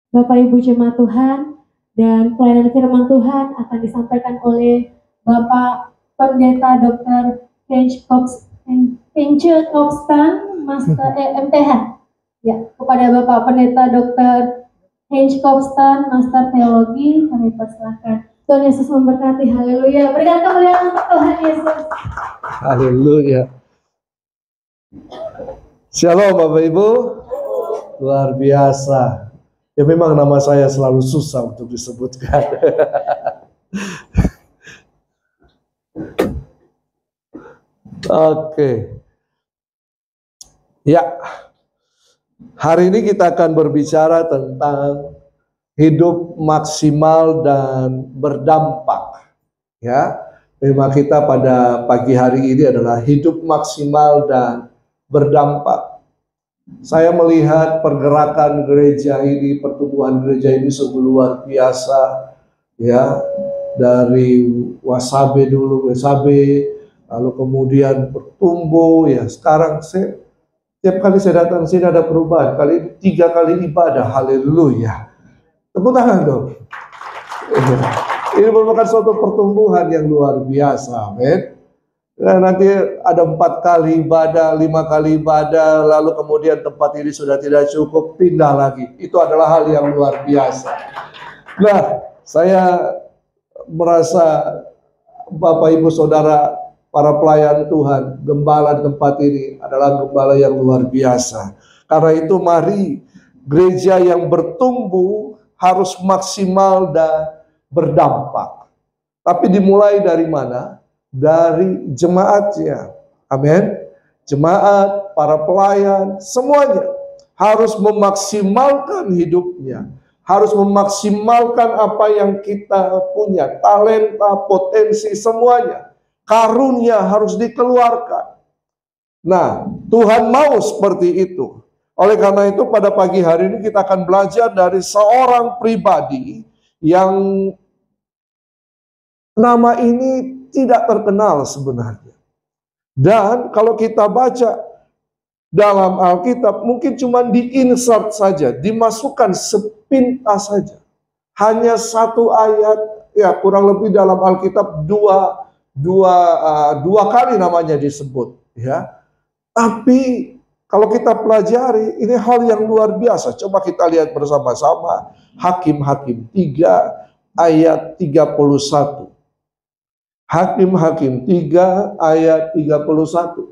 Bapak Ibu jemaat Tuhan, dan pelayanan firman Tuhan akan disampaikan oleh Bapak Pendeta Dr. Kench Kopstan, Master MTH. Ya, kepada Bapak Pendeta Dr. Kench Kopstan, Master Teologi, kami persilakan. Tuhan Yesus memberkati, haleluya. Berikan kemuliaan untuk Tuhan Yesus. Haleluya. Shalom Bapak Ibu. Luar biasa. Ya memang nama saya selalu susah untuk disebutkan. Oke. Ya. Hari ini kita akan berbicara tentang hidup maksimal dan berdampak. Ya. Tema kita pada pagi hari ini adalah hidup maksimal dan berdampak. Saya melihat pergerakan gereja ini, pertumbuhan gereja ini sungguh luar biasa, ya, dari Wasabe dulu, lalu kemudian bertumbuh, ya. Sekarang setiap kali saya datang sini ada perubahan. Kali ini 3 kali ibadah, haleluya. Tepuk tangan dong. Ini merupakan suatu pertumbuhan yang luar biasa, amin. Nah, nanti ada 4 kali ibadah, 5 kali ibadah, lalu kemudian tempat ini sudah tidak cukup, pindah lagi. Itu adalah hal yang luar biasa. Nah, saya merasa Bapak Ibu Saudara, para pelayan Tuhan, gembala tempat ini adalah gembala yang luar biasa. Karena itu mari gereja yang bertumbuh harus maksimal dan berdampak. Tapi dimulai dari mana? Dari jemaatnya. Amin. Jemaat, para pelayan, semuanya harus memaksimalkan hidupnya. Harus memaksimalkan apa yang kita punya. Talenta, potensi, semuanya. Karunia harus dikeluarkan. Nah, Tuhan mau seperti itu. Oleh karena itu pada pagi hari ini kita akan belajar dari seorang pribadi yang nama ini tidak terkenal sebenarnya. Dan kalau kita baca dalam Alkitab mungkin cuma diinsert saja, dimasukkan sepintas saja. Hanya 1 ayat, ya kurang lebih dalam Alkitab dua kali namanya disebut, ya. Tapi kalau kita pelajari, ini hal yang luar biasa. Coba kita lihat bersama-sama Hakim-Hakim 3 ayat 31. Hakim-Hakim 3 ayat 31.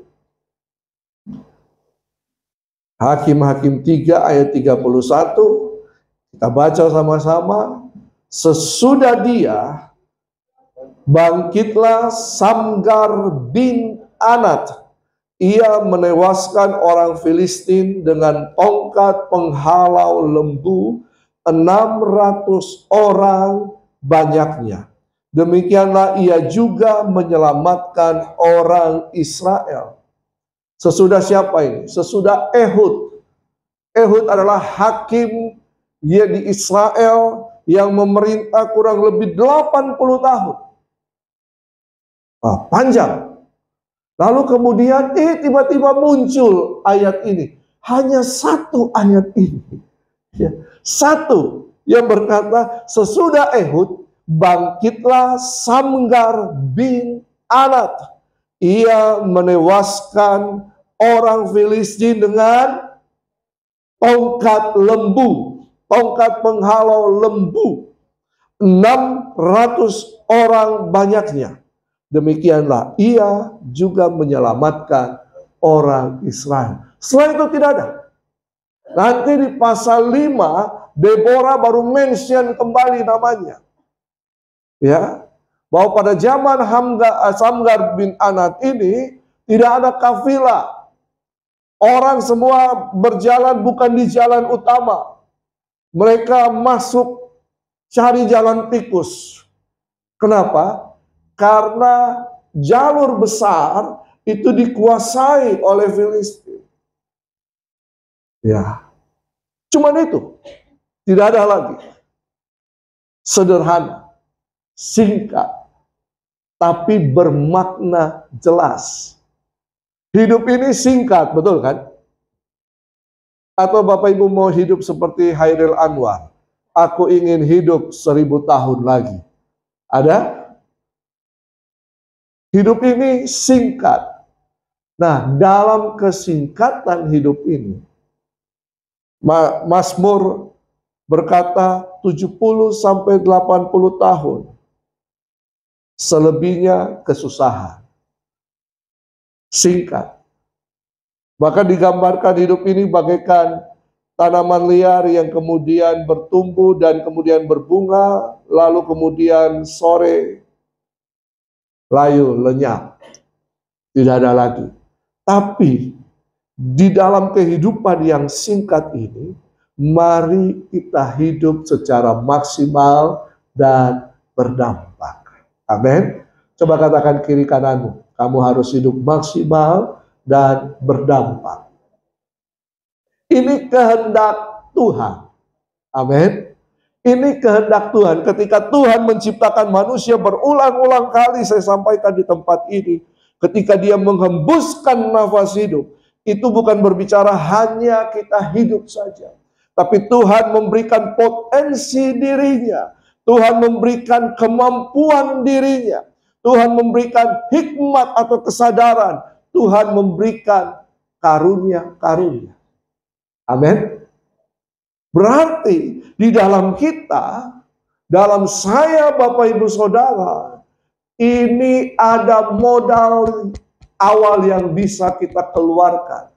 Hakim-Hakim 3 ayat 31. Kita baca sama-sama. Sesudah dia, bangkitlah Samgar bin Anat. Ia menewaskan orang Filistin dengan tongkat penghalau lembu, 600 orang banyaknya. Demikianlah ia juga menyelamatkan orang Israel. Sesudah siapa ini? Sesudah Ehud. Ehud adalah hakim di Israel yang memerintah kurang lebih 80 tahun. Panjang. Lalu kemudian tiba-tiba muncul ayat ini. Hanya 1 ayat ini. Ya, 1 yang berkata, sesudah Ehud, bangkitlah Samgar bin Anat. Ia menewaskan orang Filistin dengan tongkat lembu, tongkat penghalau lembu. 600 orang banyaknya. Demikianlah ia juga menyelamatkan orang Israel. Setelah itu tidak ada. Nanti di pasal 5, Deborah baru mention kembali namanya. Ya, bahwa pada zaman Samgar bin Anat ini tidak ada kafilah. Orang semua berjalan bukan di jalan utama. Mereka masuk cari jalan tikus. Kenapa? Karena jalur besar itu dikuasai oleh Filistin. Ya, cuman itu. Tidak ada lagi. Sederhana, singkat, tapi bermakna jelas. Hidup ini singkat, betul kan? Atau Bapak Ibu mau hidup seperti Hairil Anwar? aku ingin hidup 1000 tahun lagi. Ada? Hidup ini singkat. Nah, dalam kesingkatan hidup ini, Mazmur berkata 70 sampai 80 tahun. Selebihnya kesusahan. Singkat. Bahkan digambarkan hidup ini bagaikan tanaman liar yang kemudian bertumbuh dan kemudian berbunga, lalu kemudian sore layu, lenyap. Tidak ada lagi. Tapi di dalam kehidupan yang singkat ini, mari kita hidup secara maksimal dan berdampak. Amin. Coba katakan kiri kananmu, kamu harus hidup maksimal dan berdampak. Ini kehendak Tuhan. Amin. Ini kehendak Tuhan. Ketika Tuhan menciptakan manusia berulang-ulang kali, saya sampaikan di tempat ini, ketika Dia menghembuskan nafas hidup, itu bukan berbicara hanya kita hidup saja, tapi Tuhan memberikan potensi dirinya. Tuhan memberikan kemampuan dirinya. Tuhan memberikan hikmat atau kesadaran. Tuhan memberikan karunia-karunia. Amin. Berarti di dalam kita, dalam saya Bapak Ibu Saudara, ini ada modal awal yang bisa kita keluarkan.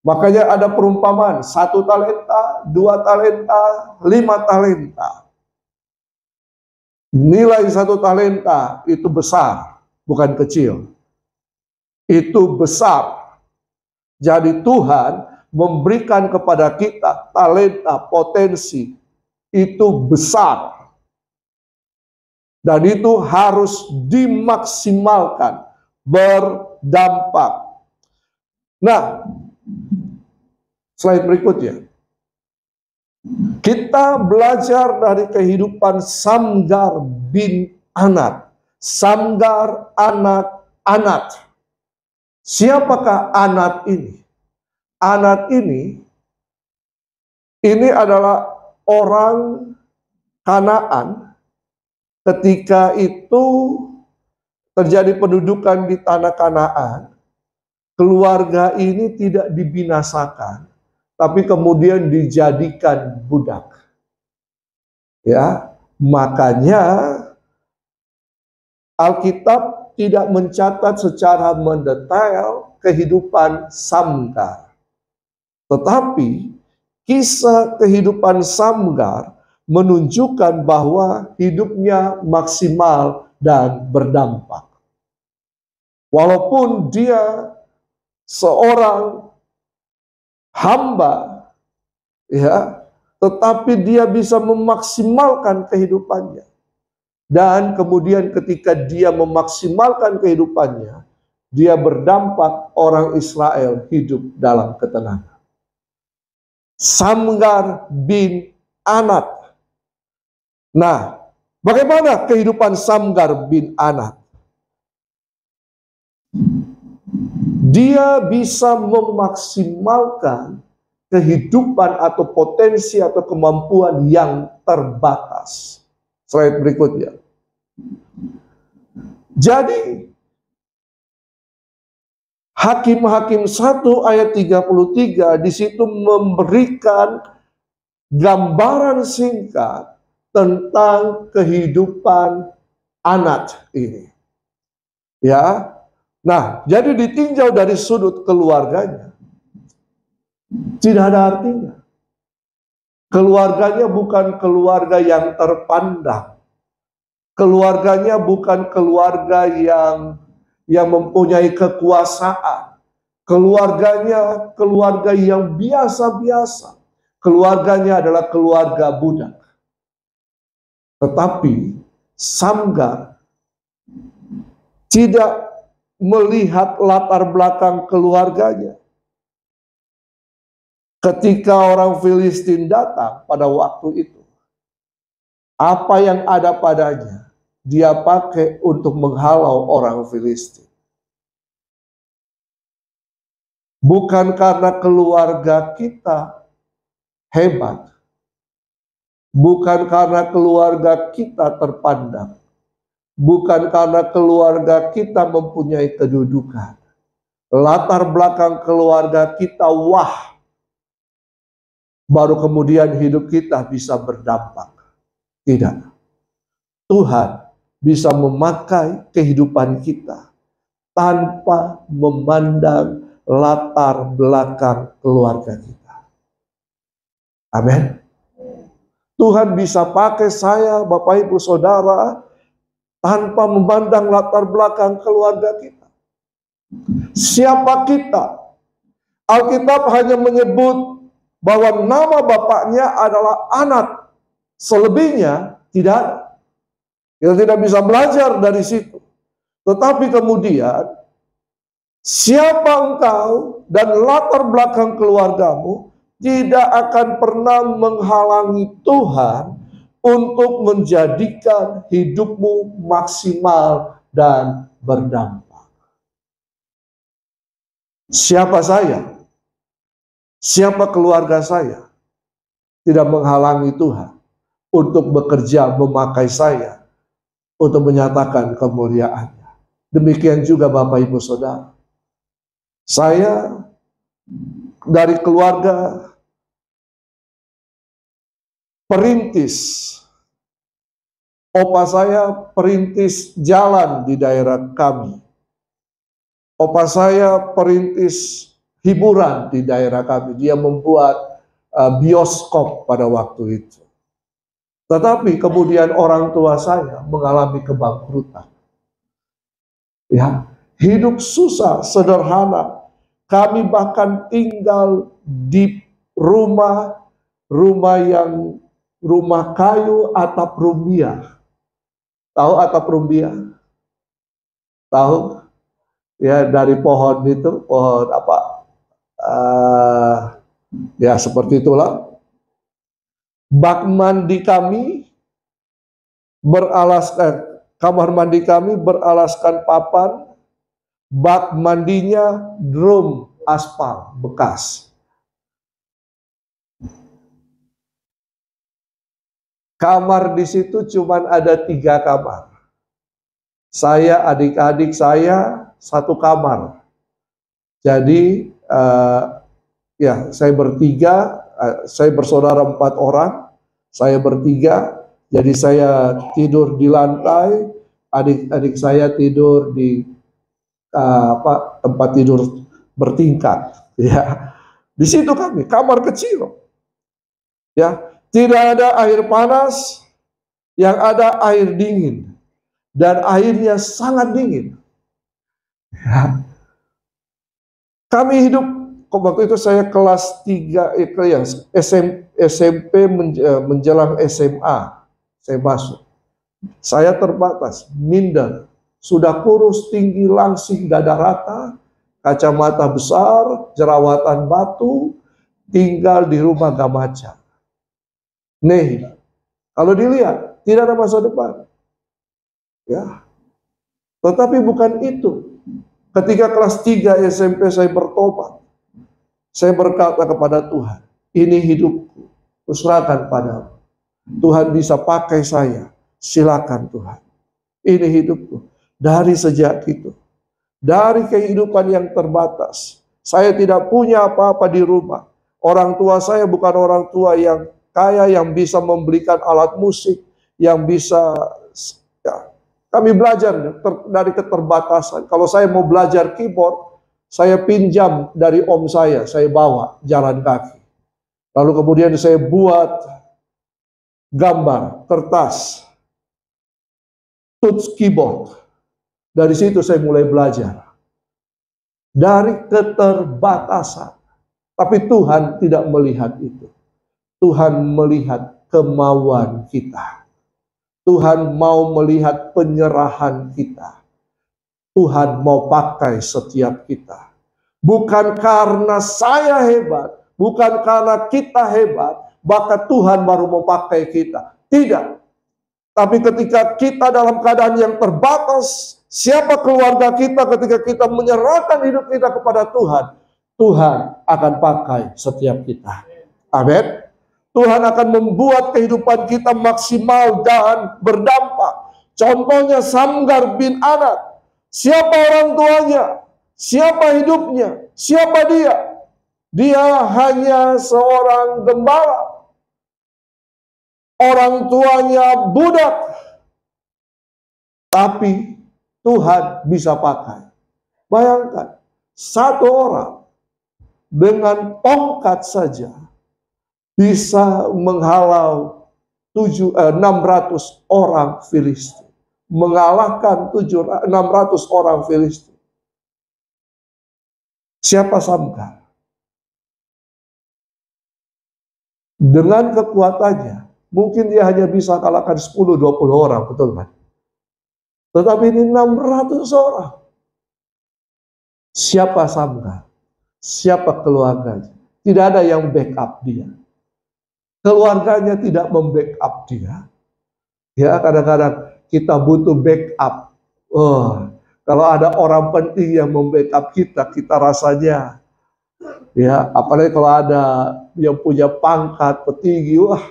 Makanya ada perumpamaan, 1 talenta, 2 talenta, 5 talenta. Nilai 1 talenta itu besar, bukan kecil. Itu besar. Jadi Tuhan memberikan kepada kita talenta, potensi, itu besar. Dan itu harus dimaksimalkan, berdampak. Nah, slide berikutnya. Kita belajar dari kehidupan Samgar bin Anat. Samgar anak Anat. Siapakah Anat ini? Anat ini adalah orang Kanaan ketika itu terjadi pendudukan di tanah Kanaan. Keluarga ini tidak dibinasakan, tapi kemudian dijadikan budak. Ya, makanya Alkitab tidak mencatat secara mendetail kehidupan Samgar. Tetapi kisah kehidupan Samgar menunjukkan bahwa hidupnya maksimal dan berdampak. Walaupun dia seorang hamba, ya, tetapi dia bisa memaksimalkan kehidupannya. Dan kemudian ketika dia memaksimalkan kehidupannya, dia berdampak orang Israel hidup dalam ketenangan. Samgar bin Anat. Nah, bagaimana kehidupan Samgar bin Anat? Dia bisa memaksimalkan kehidupan atau potensi atau kemampuan yang terbatas. Slide berikutnya. Jadi, Hakim-Hakim 1 ayat 33 di situ memberikan gambaran singkat tentang kehidupan Anat ini. Ya. Nah, jadi ditinjau dari sudut keluarganya, tidak ada artinya. Keluarganya bukan keluarga yang terpandang. Keluarganya bukan keluarga yang mempunyai kekuasaan. Keluarganya keluarga yang biasa-biasa. Keluarganya adalah keluarga budak. Tetapi Samgar tidak melihat latar belakang keluarganya. Ketika orang Filistin datang pada waktu itu, apa yang ada padanya, dia pakai untuk menghalau orang Filistin. Bukan karena keluarga kita hebat, bukan karena keluarga kita terpandang, bukan karena keluarga kita mempunyai kedudukan, latar belakang keluarga kita wah, baru kemudian hidup kita bisa berdampak. Tidak. Tuhan bisa memakai kehidupan kita tanpa memandang latar belakang keluarga kita. Amin. Tuhan bisa pakai saya, Bapak Ibu Saudara, tanpa memandang latar belakang keluarga kita. Siapa kita? Alkitab hanya menyebut bahwa nama bapaknya adalah Anak. Selebihnya tidak ada. Kita tidak bisa belajar dari situ. Tetapi kemudian, siapa engkau dan latar belakang keluargamu tidak akan pernah menghalangi Tuhan untuk menjadikan hidupmu maksimal dan berdampak. Siapa saya? Siapa keluarga saya? Tidak menghalangi Tuhan untuk bekerja memakai saya untuk menyatakan kemuliaannya. Demikian juga Bapak Ibu Saudara. Saya dari keluarga perintis. Opa saya perintis jalan di daerah kami. Opa saya perintis hiburan di daerah kami. Dia membuat bioskop pada waktu itu. Tetapi kemudian orang tua saya mengalami kebangkrutan. Ya, hidup susah, sederhana. Kami bahkan tinggal di rumah yang rumah kayu atap rumbia. Tahu atap rumbia? Tahu? Ya, dari pohon itu, pohon apa? Ya seperti itulah. Bak mandi kami beralaskan, kamar mandi kami beralaskan papan, bak mandinya drum aspal bekas. Kamar di situ cuma ada 3 kamar. Saya, adik-adik saya, 1 kamar. Jadi ya saya bertiga. Saya bersaudara 4 orang, saya bertiga, jadi saya tidur di lantai, adik-adik saya tidur di tempat tidur bertingkat, ya. Di situ kami, kamar kecil, ya, tidak ada air panas, yang ada air dingin, dan airnya sangat dingin. Ya. Kami hidup. Waktu itu saya kelas 3 SMP menjelang SMA. Saya masuk. Saya terbatas, minder. Sudah kurus, tinggi, langsing, dada rata, kacamata besar, jerawatan batu, tinggal di rumah gamaca. Nih, kalau dilihat, tidak ada masa depan. Ya. Tetapi bukan itu. Ketika kelas 3 SMP saya bertobat. Saya berkata kepada Tuhan, ini hidupku, kuserahkan padamu. Tuhan bisa pakai saya, silakan Tuhan. Ini hidupku. Dari sejak itu, dari kehidupan yang terbatas, saya tidak punya apa-apa di rumah. Orang tua saya bukan orang tua yang kaya, yang bisa membelikan alat musik, yang bisa, ya, kami belajar dari keterbatasan. Kalau saya mau belajar keyboard, saya pinjam dari om saya bawa jalan kaki. Lalu kemudian saya buat gambar, kertas, touch keyboard. Dari situ saya mulai belajar. Dari keterbatasan. Tapi Tuhan tidak melihat itu. Tuhan melihat kemauan kita. Tuhan mau melihat penyerahan kita. Tuhan mau pakai setiap kita. Bukan karena saya hebat, bukan karena kita hebat, maka Tuhan baru mau pakai kita. Tidak. Tapi ketika kita dalam keadaan yang terbatas, siapa keluarga kita ketika kita menyerahkan hidup kita kepada Tuhan, Tuhan akan pakai setiap kita. Amin. Tuhan akan membuat kehidupan kita maksimal dan berdampak. Contohnya Samgar bin Anat. Siapa orang tuanya? Siapa hidupnya? Siapa dia? Dia hanya seorang gembala. Orang tuanya budak. Tapi Tuhan bisa pakai. Bayangkan, satu orang dengan tongkat saja bisa menghalau 600 orang Filistin. Mengalahkan 600 orang Filistin. Siapa Samgar? Dengan kekuatannya, mungkin dia hanya bisa kalahkan 10-20 orang, betul kan? Tetapi ini 600 orang. Siapa Samgar? Siapa keluarganya? Tidak ada yang backup dia. Keluarganya tidak membackup dia. Ya, kadang-kadang kita butuh backup. Kalau ada orang penting yang membackup kita, kita rasanya, ya, apalagi kalau ada yang punya pangkat petinggi, wah,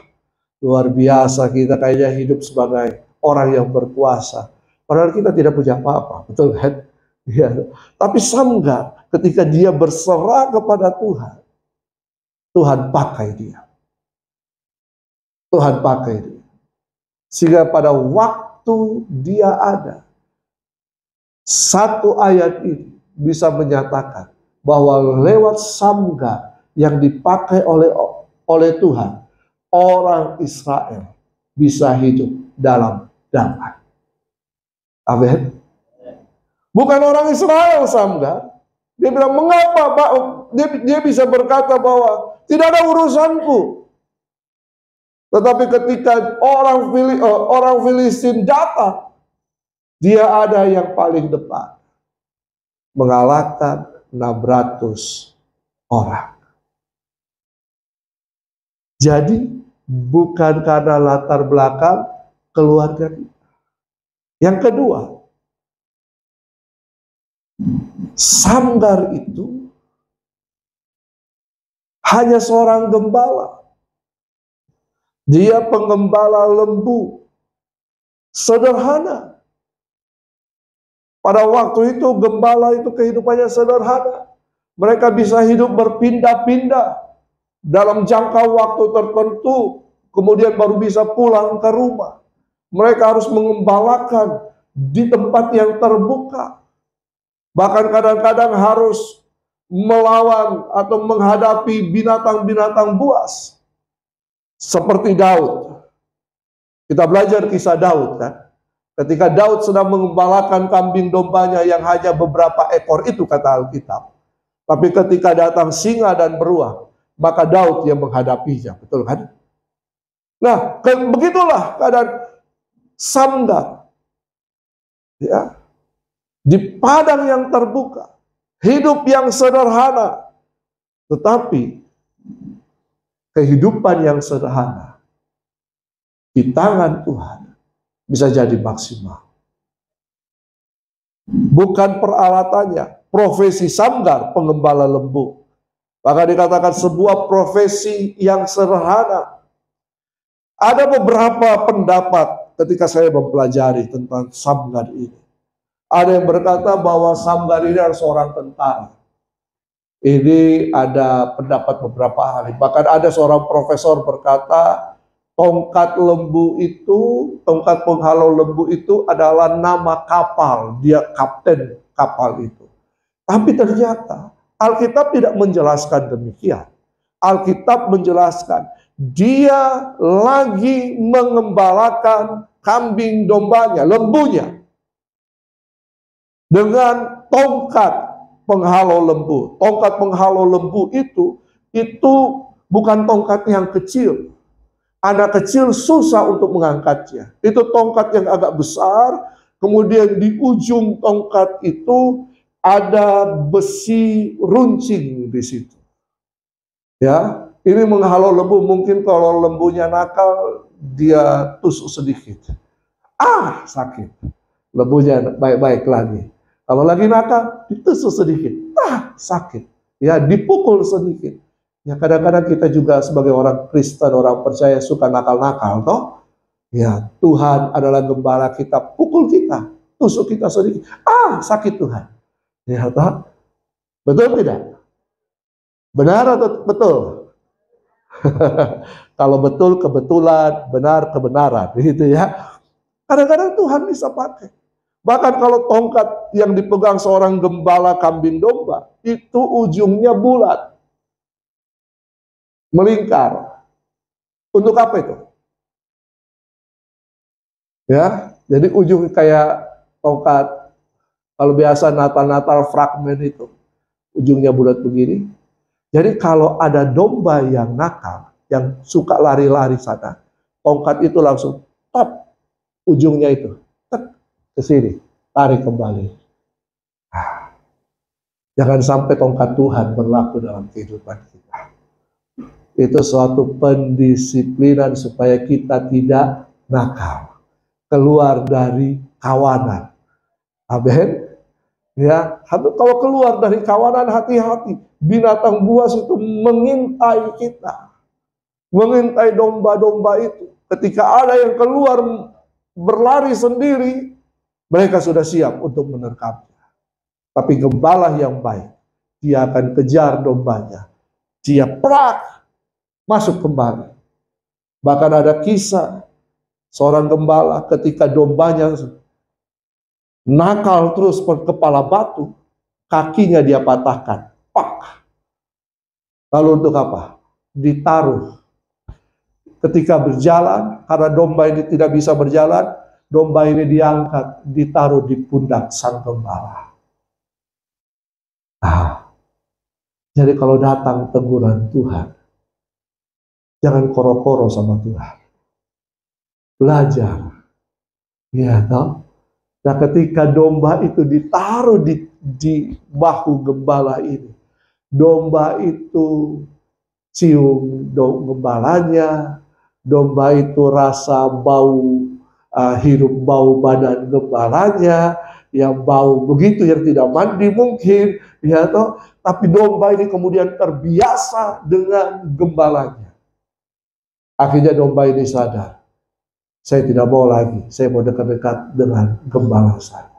luar biasa, kita kayaknya hidup sebagai orang yang berkuasa. Padahal kita tidak punya apa-apa, betul kan? Ya. Tapi Samgar, ketika dia berserah kepada Tuhan, Tuhan pakai dia. Tuhan pakai dia. Sehingga pada waktu dia ada, satu ayat ini bisa menyatakan bahwa lewat Samgar yang dipakai oleh Tuhan, orang Israel bisa hidup dalam damai. Amin. Bukan orang Israel Samgar. Dia bilang, mengapa Pak? Dia bisa berkata bahwa tidak ada urusanku. Tetapi ketika orang Filistin datang, dia ada yang paling depan. Mengalahkan 600 orang. Jadi bukan karena latar belakang keluarga kita. Yang kedua, Samgar itu hanya seorang gembala. Dia pengembala lembu. Sederhana. Pada waktu itu gembala itu kehidupannya sederhana. Mereka bisa hidup berpindah-pindah dalam jangka waktu tertentu, kemudian baru bisa pulang ke rumah. Mereka harus mengembalakan di tempat yang terbuka. Bahkan kadang-kadang harus melawan atau menghadapi binatang-binatang buas. Seperti Daud. Kita belajar kisah Daud kan. Ketika Daud sedang mengembalakan kambing dombanya yang hanya beberapa ekor itu kata Alkitab. Tapi ketika datang singa dan beruang, maka Daud yang menghadapinya. Betul kan? Nah, begitulah keadaan Samgar. Ya. Di padang yang terbuka. Hidup yang sederhana. Tetapi kehidupan yang sederhana di tangan Tuhan bisa jadi maksimal. Bukan peralatannya. Profesi Samgar, pengembala lembu. Maka dikatakan sebuah profesi yang sederhana. Ada beberapa pendapat ketika saya mempelajari tentang Samgar ini. Ada yang berkata bahwa Samgar ini adalah seorang tentara. Ini ada pendapat beberapa ahli. Bahkan ada seorang profesor berkata, tongkat lembu itu, tongkat penghalau lembu itu adalah nama kapal. Dia kapten kapal itu. Tapi ternyata Alkitab tidak menjelaskan demikian. Alkitab menjelaskan dia lagi mengembalakan kambing dombanya, lembunya, dengan tongkat penghalau lembu. Tongkat penghalau lembu itu bukan tongkat yang kecil. Anak kecil susah untuk mengangkatnya. Itu tongkat yang agak besar, kemudian di ujung tongkat itu ada besi runcing di situ. Ya, ini menghalau lembu. Mungkin kalau lembunya nakal, dia tusuk sedikit. Sakit. Lembunya baik-baik lagi. Kalau lagi nakal, ditusuk sedikit. Sakit. Ya, dipukul sedikit. Ya kadang-kadang kita juga sebagai orang Kristen, orang percaya suka nakal-nakal, toh? Ya Tuhan adalah gembala kita, pukul kita, tusuk kita sedikit, sakit Tuhan. Ya toh? Betul tidak? Benar atau betul? Kalau betul kebetulan, benar kebenaran, gitu ya. Kadang-kadang Tuhan bisa pakai. Bahkan kalau tongkat yang dipegang seorang gembala kambing domba, itu ujungnya bulat. Melingkar. Untuk apa itu? Ya, jadi ujung kayak tongkat. Kalau biasa Natal-Natal fragmen itu, ujungnya bulat begini. Jadi kalau ada domba yang nakal, yang suka lari-lari sana, tongkat itu langsung tap, ujungnya itu ke sini, tarik kembali. Jangan sampai tongkat Tuhan berlaku dalam kehidupan kita. Itu suatu pendisiplinan supaya kita tidak nakal, keluar dari kawanan. Amin. Ya, kalau keluar dari kawanan, hati-hati. Binatang buas itu mengintai kita, mengintai domba-domba itu. Ketika ada yang keluar berlari sendiri, mereka sudah siap untuk menerkamnya. Tapi gembala yang baik, dia akan kejar dombanya. Dia prak, masuk kembali. Bahkan ada kisah seorang gembala ketika dombanya nakal terus kepala batu, kakinya dia patahkan. Pak. Lalu untuk apa? Ditaruh. Ketika berjalan, karena domba ini tidak bisa berjalan, domba ini diangkat, ditaruh di pundak sang gembala. Jadi kalau datang teguran Tuhan, jangan koro-koro sama Tuhan. Belajar. Ya, toh? Nah, ketika domba itu ditaruh di bahu gembala ini, domba itu cium gembalanya, domba itu rasa bau, hirup bau badan gembalanya, yang bau begitu yang tidak mandi mungkin, ya toh. Tapi domba ini kemudian terbiasa dengan gembalanya. Akhirnya domba ini sadar, saya tidak mau lagi, saya mau dekat-dekat dengan gembala saya.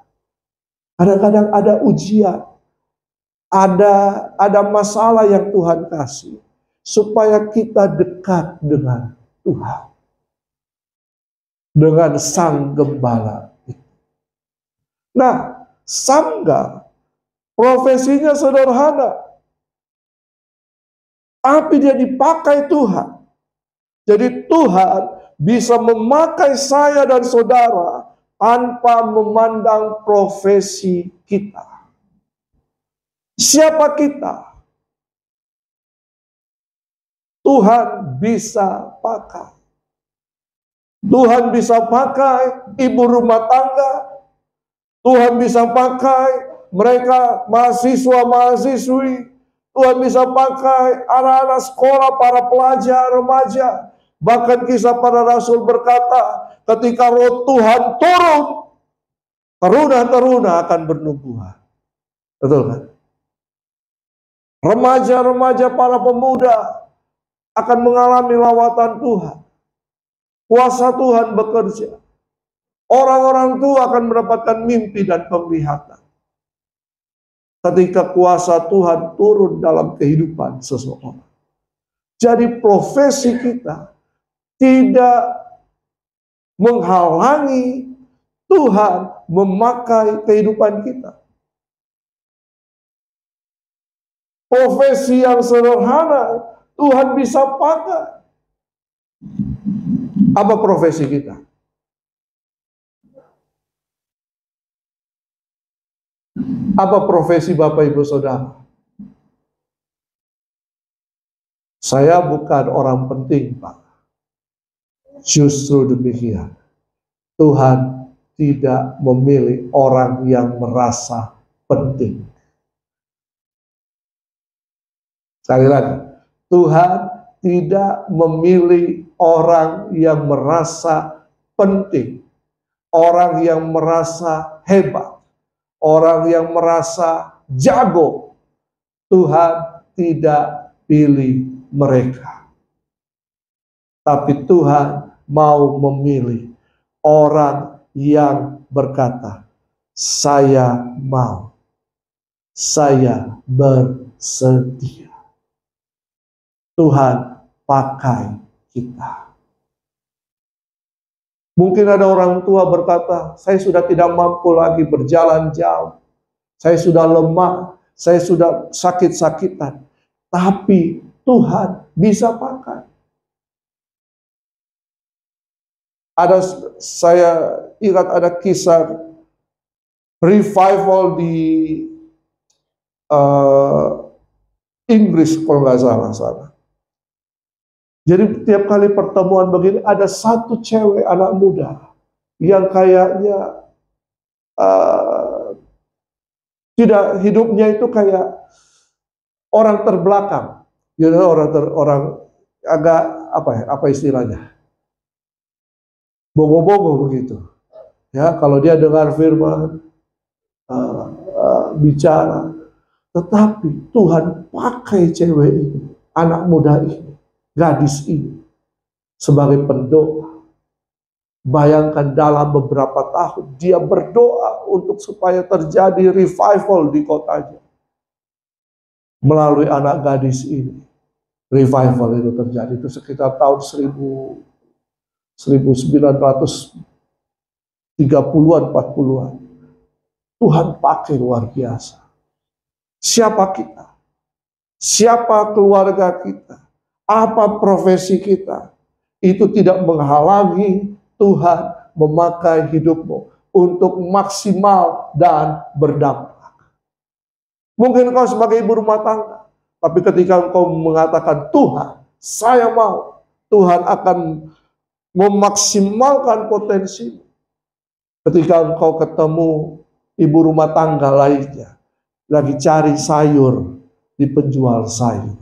Kadang-kadang ada ujian, ada masalah yang Tuhan kasih, supaya kita dekat dengan Tuhan, dengan sang gembala. Nah, Samgar profesinya sederhana, tapi dia dipakai Tuhan. Jadi Tuhan bisa memakai saya dan saudara tanpa memandang profesi kita. Siapa kita? Tuhan bisa pakai. Tuhan bisa pakai ibu rumah tangga. Tuhan bisa pakai mereka mahasiswa-mahasiswi. Tuhan bisa pakai anak-anak sekolah, para pelajar, remaja. Bahkan kisah para rasul berkata, ketika roh Tuhan turun, teruna-teruna akan bernubuat. Betul kan? Remaja-remaja, para pemuda akan mengalami lawatan Tuhan. Kuasa Tuhan bekerja. Orang-orang tua akan mendapatkan mimpi dan penglihatan. Ketika kuasa Tuhan turun dalam kehidupan seseorang. Jadi profesi kita tidak menghalangi Tuhan memakai kehidupan kita. Profesi yang sederhana Tuhan bisa pakai. Apa profesi kita? Apa profesi Bapak Ibu Saudara? Saya bukan orang penting, Pak. Justru demikian. Tuhan tidak memilih orang yang merasa penting. Sekali lagi, Tuhan tidak memilih orang yang merasa penting, orang yang merasa hebat, orang yang merasa jago. Tuhan tidak pilih mereka. Tapi Tuhan mau memilih orang yang berkata, saya mau, saya bersedia. Tuhan pakai kita. Mungkin ada orang tua berkata, saya sudah tidak mampu lagi berjalan jauh. Saya sudah lemah, saya sudah sakit-sakitan. Tapi Tuhan bisa pakai. Saya ingat ada kisah revival di Inggris kalau nggak salah. Jadi tiap kali pertemuan begini ada satu cewek anak muda yang kayaknya tidak, hidupnya itu kayak orang terbelakang, orang agak apa istilahnya, bogo-bogo begitu. Ya, kalau dia dengar firman, bicara, tetapi Tuhan pakai cewek ini, anak muda ini, gadis ini, sebagai pendoa. Bayangkan dalam beberapa tahun dia berdoa untuk supaya terjadi revival di kotanya. Melalui anak gadis ini, revival itu terjadi. Itu sekitar tahun 1930-an, 40-an. Tuhan pakai luar biasa. Siapa kita? Siapa keluarga kita? Apa profesi kita? Itu tidak menghalangi Tuhan memakai hidupmu untuk maksimal dan berdampak. Mungkin kau sebagai ibu rumah tangga, tapi ketika engkau mengatakan, Tuhan, saya mau, Tuhan akan memaksimalkan potensi. Ketika engkau ketemu ibu rumah tangga lainnya, lagi cari sayur di penjual sayur.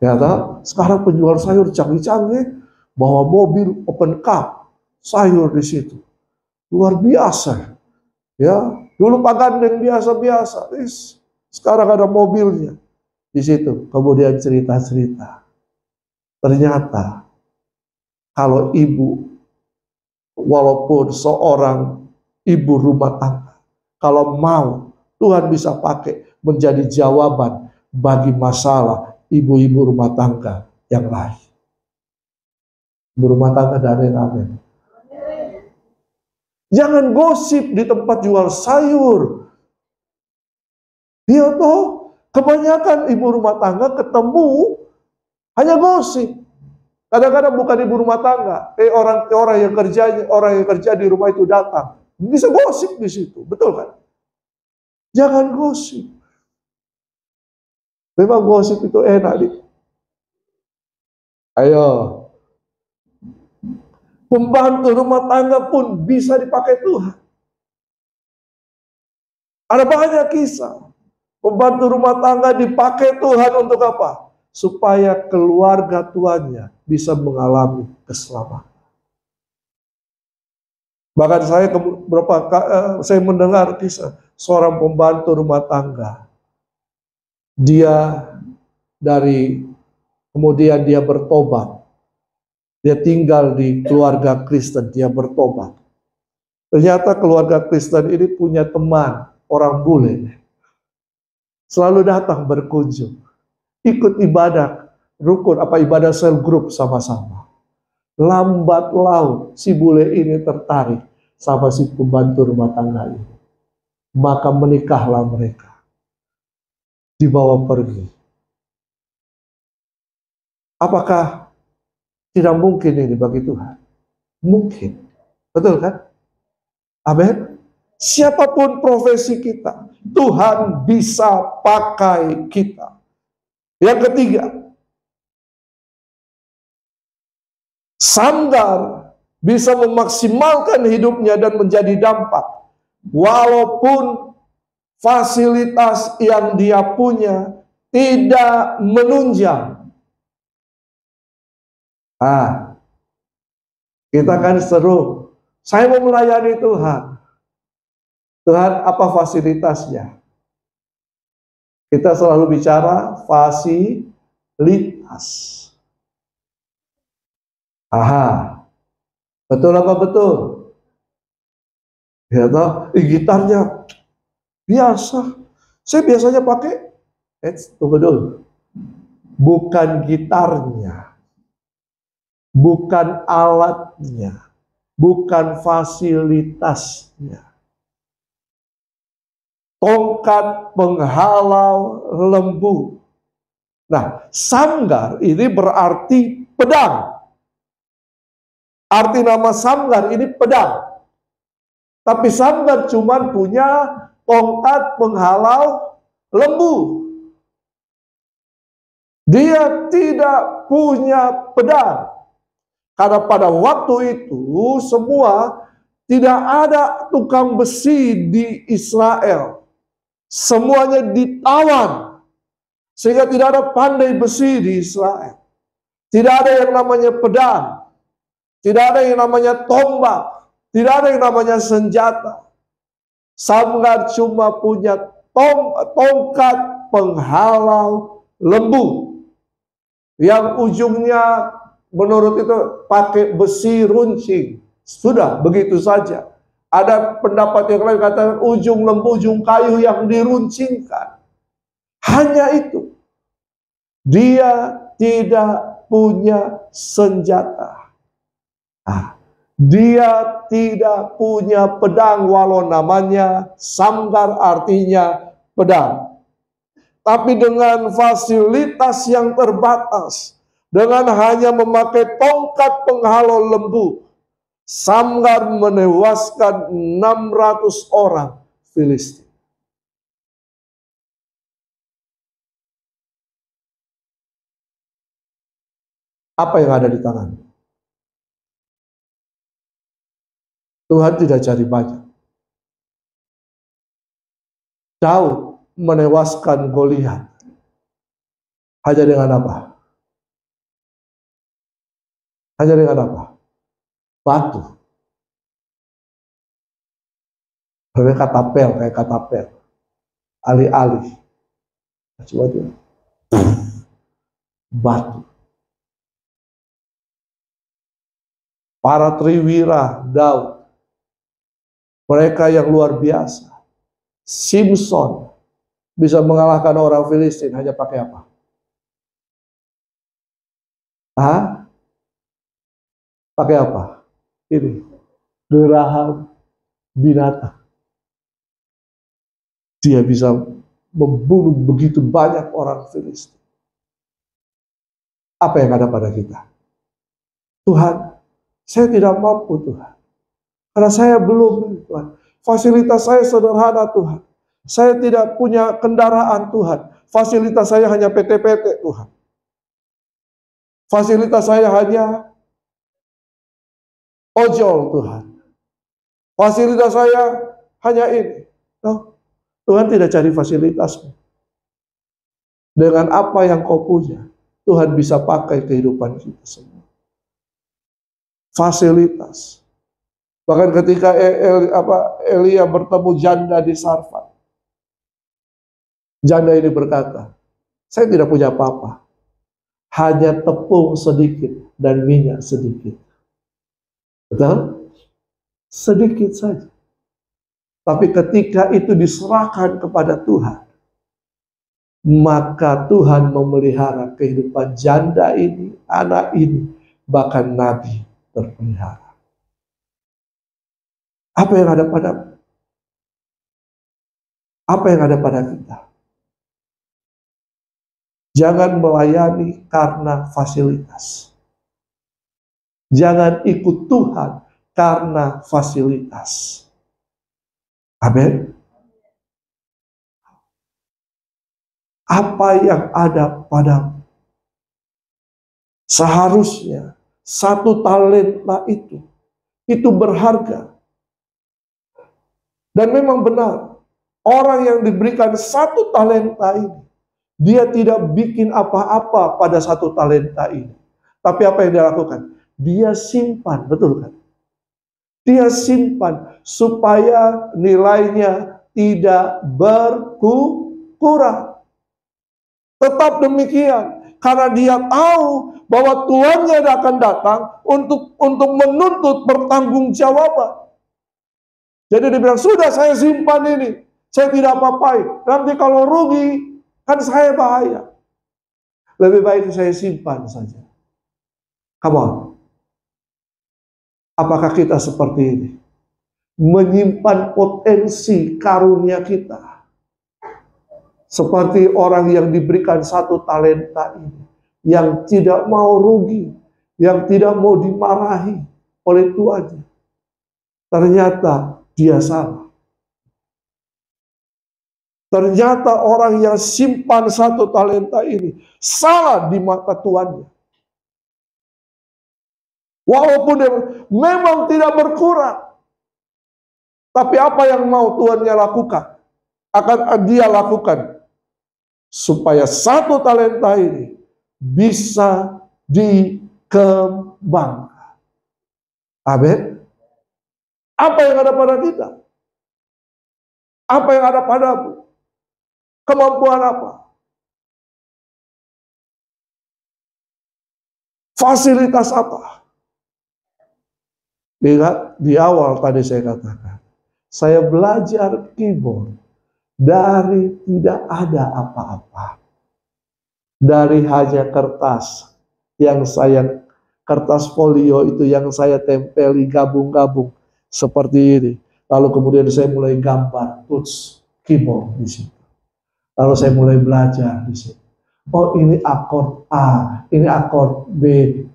Ya, sekarang penjual sayur canggih-canggih, bawa mobil open cup, sayur di situ. Luar biasa. Ya, dulu Pak Gandeng biasa-biasa. Sekarang ada mobilnya di situ. Kemudian cerita-cerita. Ternyata kalau ibu, walaupun seorang ibu rumah tangga, kalau mau, Tuhan bisa pakai menjadi jawaban bagi masalah ibu-ibu rumah tangga yang lain. Berumah tangga dan yang amin. Jangan gosip di tempat jual sayur. Dia tuh kebanyakan ibu rumah tangga ketemu hanya gosip. Kadang-kadang bukan ibu rumah tangga, orang yang kerja di rumah itu datang, bisa gosip di situ, betul kan? Jangan gosip. Memang gosip itu enak, nih. Ayo. Pembantu rumah tangga pun bisa dipakai Tuhan. Ada banyak kisah. Pembantu rumah tangga dipakai Tuhan untuk apa? Supaya keluarga tuannya bisa mengalami keselamatan. Bahkan saya mendengar kisah seorang pembantu rumah tangga. Kemudian dia bertobat. Dia tinggal di keluarga Kristen, dia bertobat. Ternyata keluarga Kristen ini punya teman, orang bule. Selalu datang berkunjung. Ikut ibadah rukun, ibadah sel group sama-sama. Lambat laun, si bule ini tertarik sama si pembantu rumah tangga ini. Maka menikahlah mereka. Dibawa pergi. Apakah tidak mungkin ini bagi Tuhan? Mungkin. Betul kan? Amin. Siapapun profesi kita, Tuhan bisa pakai kita. Yang ketiga, sanggar bisa memaksimalkan hidupnya dan menjadi dampak. Walaupun fasilitas yang dia punya tidak menunjang. Kita kan seru. Saya mau melayani Tuhan. Tuhan, apa fasilitasnya? Kita selalu bicara fasilitas. Aha, betul apa betul? Ya toh, gitarnya biasa. Saya biasanya pakai, tunggu dulu. Bukan gitarnya, bukan alatnya, bukan fasilitasnya. Tongkat penghalau lembu. Nah, Samgar ini berarti pedang. Arti nama Samgar ini pedang. Tapi Samgar cuma punya tongkat penghalau lembu. Dia tidak punya pedang. Karena pada waktu itu semua tidak ada tukang besi di Israel. Semuanya ditawan. Sehingga tidak ada pandai besi di Israel. Tidak ada yang namanya pedang. Tidak ada yang namanya tombak. Tidak ada yang namanya senjata. Samgar cuma punya tongkat penghalau lembu. Yang ujungnya menurut itu pakai besi runcing. Sudah, begitu saja. Ada pendapat yang lain katakan ujung lembu, ujung kayu yang diruncingkan. Hanya itu. Dia tidak punya senjata. Dia tidak punya pedang walau namanya Samgar artinya pedang. Tapi dengan fasilitas yang terbatas, dengan hanya memakai tongkat penghalau lembu, Samgar menewaskan 600 orang Filistin. Apa yang ada di tangan? Tuhan tidak cari banyak. Daud menewaskan Goliat hanya dengan apa? Hanya dengan apa? Batu. Kayak katapel. Alih-alih. Coba dia. Batu. Para triwira Daud. Mereka yang luar biasa. Simpson bisa mengalahkan orang Filistin hanya pakai apa? Pakai apa? Ini geraham binatang. Dia bisa membunuh begitu banyak orang Filistin. Apa yang ada pada kita? Tuhan, saya tidak mampu Tuhan. Karena saya belum Tuhan. Fasilitas saya sederhana Tuhan. Saya tidak punya kendaraan Tuhan. Fasilitas saya hanya PT-PT Tuhan. Fasilitas saya hanya ojol Tuhan. Fasilitas saya hanya ini. No. Tuhan tidak cari fasilitasmu. Dengan apa yang kau punya, Tuhan bisa pakai kehidupan kita semua. Fasilitas. Bahkan ketika Elia bertemu janda di Sarfat. Janda ini berkata, saya tidak punya apa-apa. Hanya tepung sedikit dan minyak sedikit. Betul? Sedikit saja. Tapi ketika itu diserahkan kepada Tuhan, maka Tuhan memelihara kehidupan janda ini, anak ini, bahkan nabi terpelihara. Apa yang ada pada kita? Jangan melayani karena fasilitas. Jangan ikut Tuhan karena fasilitas. Amin. Apa yang ada padamu? Seharusnya 1 talenta itu berharga. Dan memang benar, orang yang diberikan 1 talenta ini, dia tidak bikin apa-apa pada 1 talenta ini. Tapi apa yang dia lakukan? Dia simpan, betul kan? Dia simpan supaya nilainya tidak berkurang. Tetap demikian, karena dia tahu bahwa Tuhannya akan datang untuk menuntut pertanggungjawaban. Jadi dia bilang, sudah saya simpan ini, saya tidak apa-apain. Nanti kalau rugi, kan saya bahaya. Lebih baik saya simpan saja. Come on. Apakah kita seperti ini? Menyimpan potensi karunia kita. Seperti orang yang diberikan 1 talenta ini. Yang tidak mau rugi. Yang tidak mau dimarahi oleh tuannya. Ternyata dia salah. Ternyata orang yang simpan 1 talenta ini salah di mata tuannya. Walaupun dia memang tidak berkurang. Tapi apa yang mau tuannya lakukan? Akan dia lakukan. Supaya 1 talenta ini bisa dikembangkan. Amin. Apa yang ada pada kita? Apa yang ada padamu? Kemampuan apa? Fasilitas apa? Lihat, di awal tadi saya katakan, saya belajar keyboard dari tidak ada apa-apa. Dari hanya kertas yang kertas folio itu yang saya tempeli gabung-gabung seperti ini. Lalu kemudian saya mulai gambar touch keyboard di situ. Lalu saya mulai belajar di situ. Oh, ini akord A, ini akord B,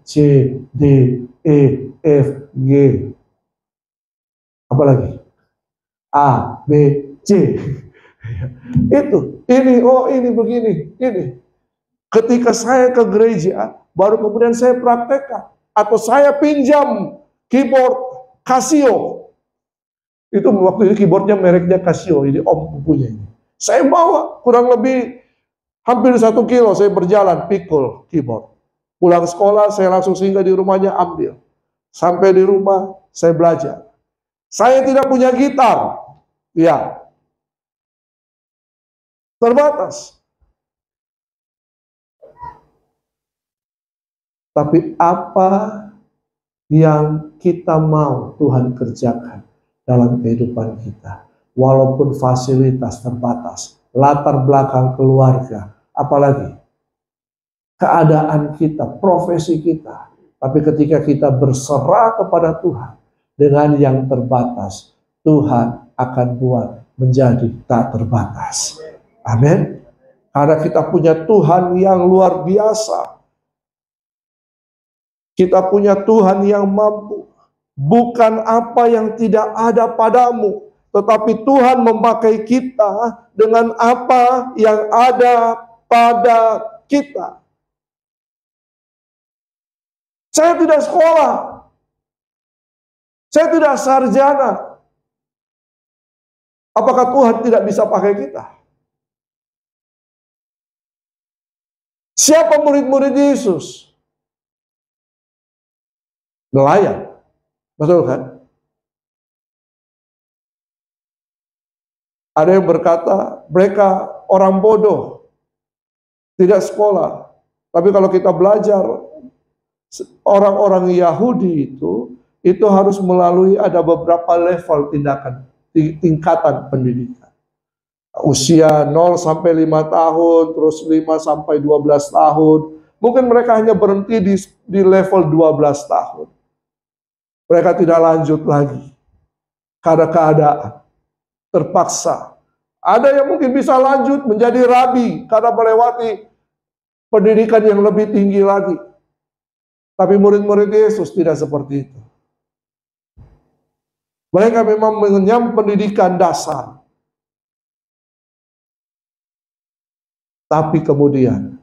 C, D, E, F, G. Apa lagi? A, B, C. Itu, ini begini, ini. Ketika saya ke gereja, baru kemudian saya praktekkan. Atau saya pinjam keyboard Casio. Itu waktu itu keyboardnya mereknya Casio, ini om punya ini. Saya bawa kurang lebih hampir 1 kilo, saya berjalan pikul keyboard. Pulang sekolah, saya langsung singgah di rumahnya ambil. Sampai di rumah, saya belajar. Saya tidak punya gitar. Ya. Terbatas. Tapi apa yang kita mau Tuhan kerjakan dalam kehidupan kita. Walaupun fasilitas terbatas, latar belakang keluarga, apalagi keadaan kita, profesi kita. Tapi ketika kita berserah kepada Tuhan dengan yang terbatas, Tuhan akan buat menjadi tak terbatas. Amin. Karena kita punya Tuhan yang luar biasa. Kita punya Tuhan yang mampu. Bukan apa yang tidak ada padamu, tetapi Tuhan memakai kita dengan apa yang ada pada kita. Saya tidak sekolah. Saya tidak sarjana. Apakah Tuhan tidak bisa pakai kita? Siapa murid-murid Yesus? Nelayan. Betul kan? Ada yang berkata, mereka orang bodoh. Tidak sekolah. Tapi kalau kita belajar, orang-orang Yahudi itu harus melalui ada beberapa level tingkatan pendidikan. Usia 0 sampai 5 tahun, terus 5 sampai 12 tahun. Mungkin mereka hanya berhenti di level 12 tahun. Mereka tidak lanjut lagi. Karena keadaan. Terpaksa. Ada yang mungkin bisa lanjut menjadi rabi karena melewati pendidikan yang lebih tinggi lagi. Tapi murid-murid Yesus tidak seperti itu. Mereka memang mengenyam pendidikan dasar. Tapi kemudian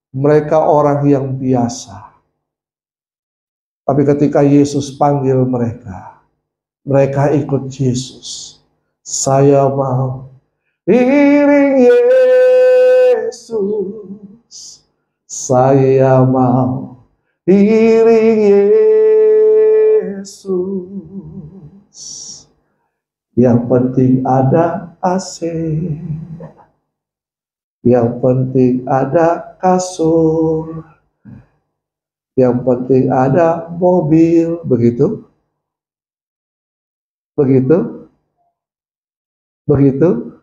mereka orang yang biasa. Tapi ketika Yesus panggil mereka, mereka ikut Yesus. Saya mau iring Yesus. Saya mau iring Yesus. Yang penting ada AC. Yang penting ada kasur, yang penting ada mobil, begitu? Begitu? Begitu?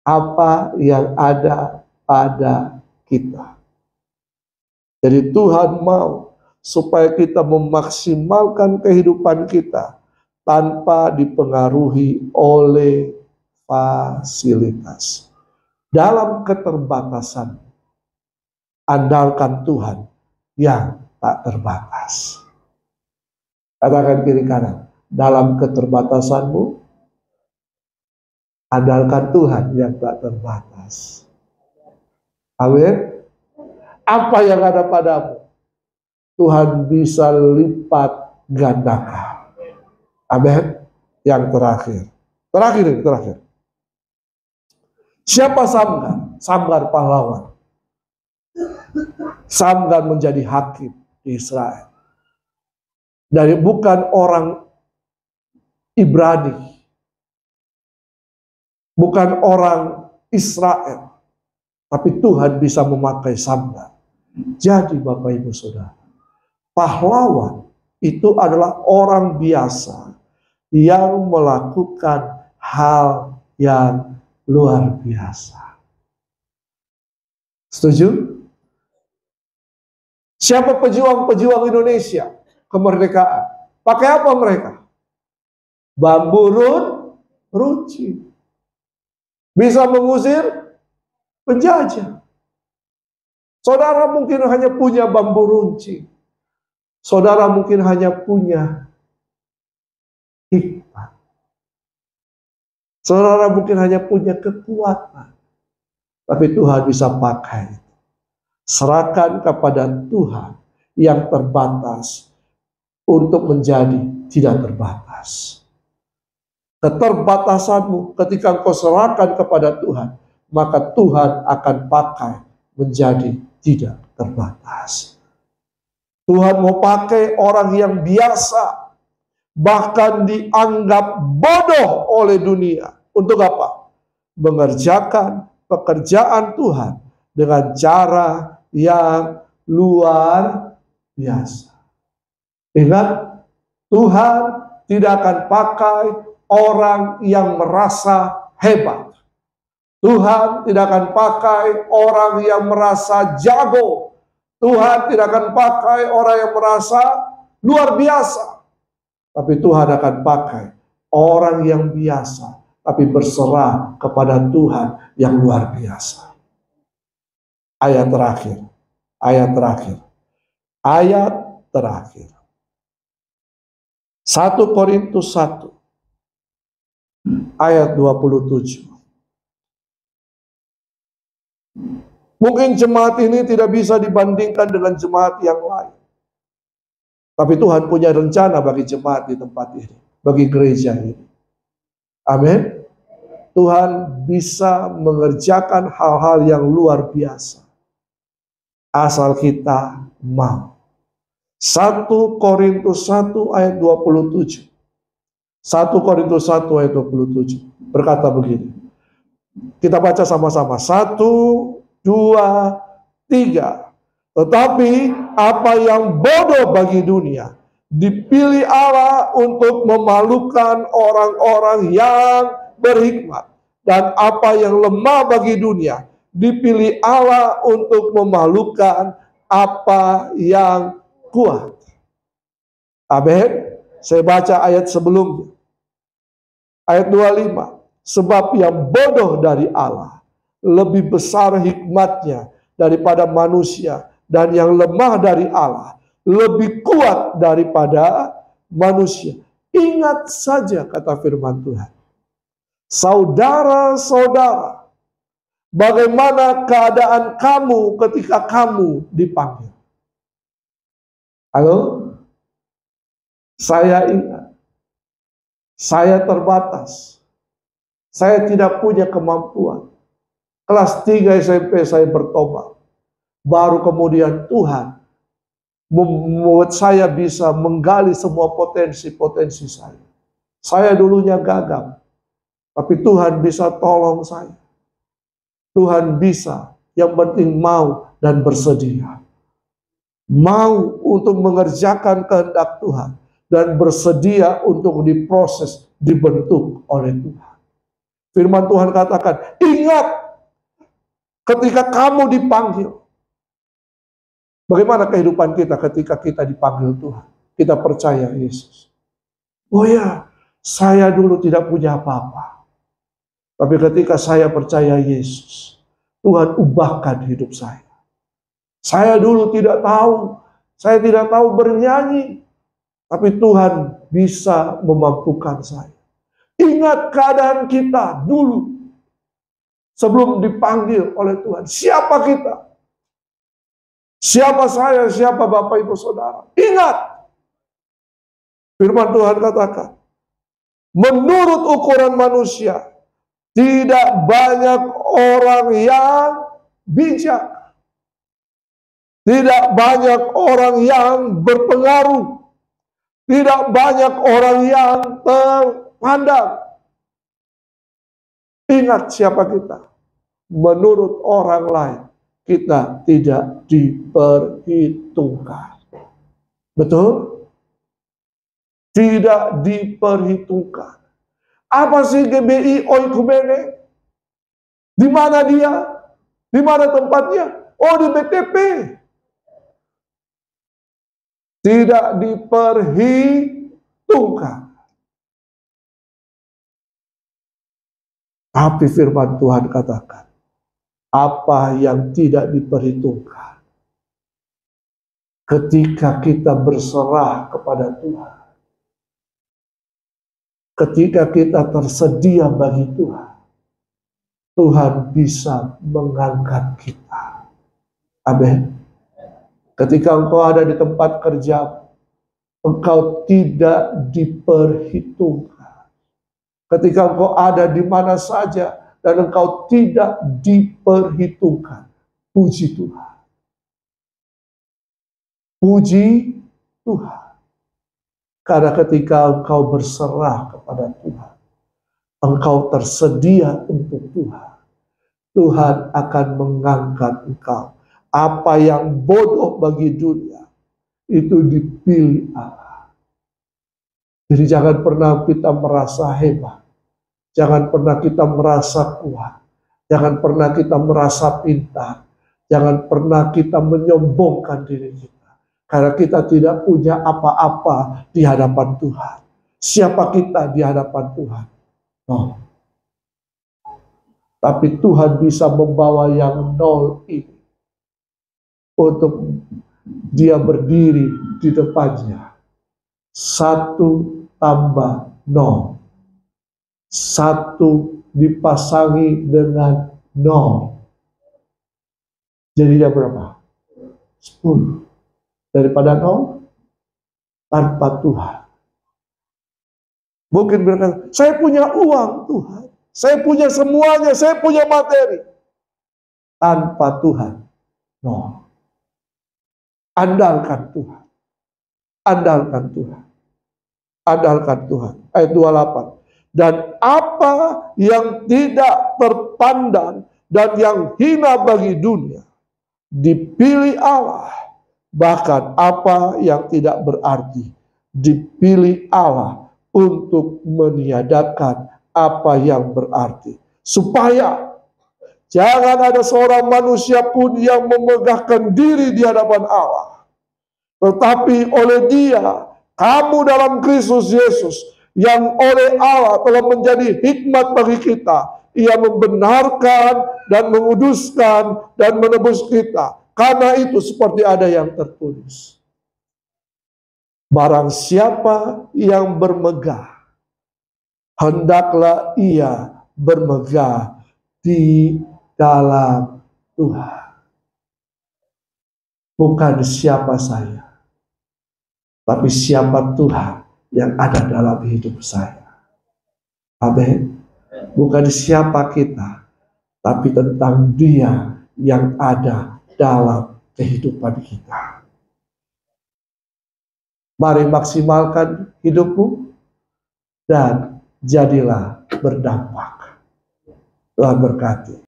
Apa yang ada pada kita. Jadi Tuhan mau supaya kita memaksimalkan kehidupan kita tanpa dipengaruhi oleh fasilitas. Dalam keterbatasan, andalkan Tuhan yang tak terbatas. Katakan kiri kanan, dalam keterbatasanmu, andalkan Tuhan yang tak terbatas. Amin. Apa yang ada padamu, Tuhan bisa lipat gandakan. Amin. Yang terakhir. Siapa Samgar? Samgar pahlawan. Samgar menjadi hakim di Israel. Dari bukan orang Ibrani, bukan orang Israel, tapi Tuhan bisa memakai Samgar. Jadi Bapak Ibu Saudara, pahlawan itu adalah orang biasa yang melakukan hal yang luar biasa. Setuju? Siapa pejuang-pejuang Indonesia kemerdekaan? Pakai apa mereka? Bambu runcing. Bisa mengusir penjajah. Saudara mungkin hanya punya bambu runcing. Saudara mungkin hanya punya hikmat. Saudara mungkin hanya punya kekuatan. Tapi Tuhan bisa pakai. Serahkan kepada Tuhan yang terbatas untuk menjadi tidak terbatas. Keterbatasanmu ketika engkau serahkan kepada Tuhan, maka Tuhan akan pakai menjadi tidak terbatas. Tuhan mau pakai orang yang biasa, bahkan dianggap bodoh oleh dunia. Untuk apa? Mengerjakan pekerjaan Tuhan dengan cara yang luar biasa. Ingat, Tuhan tidak akan pakai orang yang merasa hebat. Tuhan tidak akan pakai orang yang merasa jago. Tuhan tidak akan pakai orang yang merasa luar biasa. Tapi Tuhan akan pakai orang yang biasa, tapi berserah kepada Tuhan yang luar biasa. Ayat terakhir. 1 Korintus 1 ayat 27. Mungkin jemaat ini tidak bisa dibandingkan dengan jemaat yang lain. Tapi Tuhan punya rencana bagi jemaat di tempat ini, bagi gereja ini. Amin. Tuhan bisa mengerjakan hal-hal yang luar biasa. Asal kita mau. 1 Korintus 1 ayat 27. 1 Korintus 1 ayat 27 berkata begini. Kita baca sama-sama. 1, 2, 3. Tetapi apa yang bodoh bagi dunia dipilih Allah untuk memalukan orang-orang yang berhikmat. Dan apa yang lemah bagi dunia dipilih Allah untuk memalukan apa yang kuat. Amin. Saya baca ayat sebelumnya. Ayat 25. Sebab yang bodoh dari Allah lebih besar hikmatnya daripada manusia. Dan yang lemah dari Allah lebih kuat daripada manusia. Ingat saja kata firman Tuhan. Saudara-saudara, bagaimana keadaan kamu ketika kamu dipanggil? Halo? Saya ingat. Saya terbatas. Saya tidak punya kemampuan. Kelas 3 SMP saya bertobat. Baru kemudian Tuhan membuat saya bisa menggali semua potensi-potensi saya. Saya dulunya gagal. Tapi Tuhan bisa tolong saya. Tuhan bisa, yang penting mau dan bersedia. Mau untuk mengerjakan kehendak Tuhan dan bersedia untuk diproses, dibentuk oleh Tuhan. Firman Tuhan katakan, ingat ketika kamu dipanggil. Bagaimana kehidupan kita ketika kita dipanggil Tuhan? Kita percaya Yesus. Oh ya, saya dulu tidak punya apa-apa. Tapi ketika saya percaya Yesus, Tuhan ubahkan hidup saya. Saya dulu tidak tahu. Saya tidak tahu bernyanyi. Tapi Tuhan bisa memampukan saya. Ingat keadaan kita dulu. Sebelum dipanggil oleh Tuhan. Siapa kita? Siapa saya? Siapa Bapak Ibu Saudara? Ingat. Firman Tuhan katakan. Menurut ukuran manusia. Tidak banyak orang yang bijak. Tidak banyak orang yang berpengaruh. Tidak banyak orang yang terpandang. Ingat siapa kita. Menurut orang lain, kita tidak diperhitungkan. Betul? Tidak diperhitungkan. Apa sih GBI Oikumene? Di mana dia? Di mana tempatnya? Oh, di BTP. Tidak diperhitungkan. Tapi firman Tuhan katakan, apa yang tidak diperhitungkan ketika kita berserah kepada Tuhan, ketika kita tersedia bagi Tuhan, Tuhan bisa mengangkat kita. Amin. Ketika engkau ada di tempat kerja, engkau tidak diperhitungkan. Ketika engkau ada di mana saja dan engkau tidak diperhitungkan. Puji Tuhan. Puji Tuhan. Karena ketika engkau berserah kepada Tuhan, engkau tersedia untuk Tuhan, Tuhan akan mengangkat engkau. Apa yang bodoh bagi dunia, itu dipilih Allah. Jadi jangan pernah kita merasa hebat. Jangan pernah kita merasa kuat. Jangan pernah kita merasa pintar. Jangan pernah kita menyombongkan diri kita. Karena kita tidak punya apa-apa di hadapan Tuhan. Siapa kita di hadapan Tuhan? Oh. Tapi Tuhan bisa membawa yang nol ini untuk dia berdiri di depannya. 1 tambah 0. 1 dipasangi dengan 0. Jadinya berapa? 10. Daripada 0 tanpa Tuhan. Mungkin berkata, saya punya uang Tuhan. Saya punya semuanya, saya punya materi. Tanpa Tuhan, 0. Andalkan Tuhan. Andalkan Tuhan. Andalkan Tuhan. Ayat 28. Dan apa yang tidak terpandang dan yang hina bagi dunia, dipilih Allah. Bahkan apa yang tidak berarti, dipilih Allah untuk meniadakan apa yang berarti. Supaya jangan ada seorang manusia pun yang memegahkan diri di hadapan Allah. Tetapi oleh Dia, kamu dalam Kristus Yesus, yang oleh Allah telah menjadi hikmat bagi kita. Ia membenarkan dan menguduskan dan menebus kita. Karena itu seperti ada yang tertulis. Barang siapa yang bermegah, hendaklah ia bermegah di dalam Tuhan. Bukan siapa saya, tapi siapa Tuhan yang ada dalam hidup saya. Amin. Bukan siapa kita, tapi tentang Dia yang ada dalam kehidupan kita. Mari maksimalkan hidupmu dan jadilah berdampak. Tuhan berkati.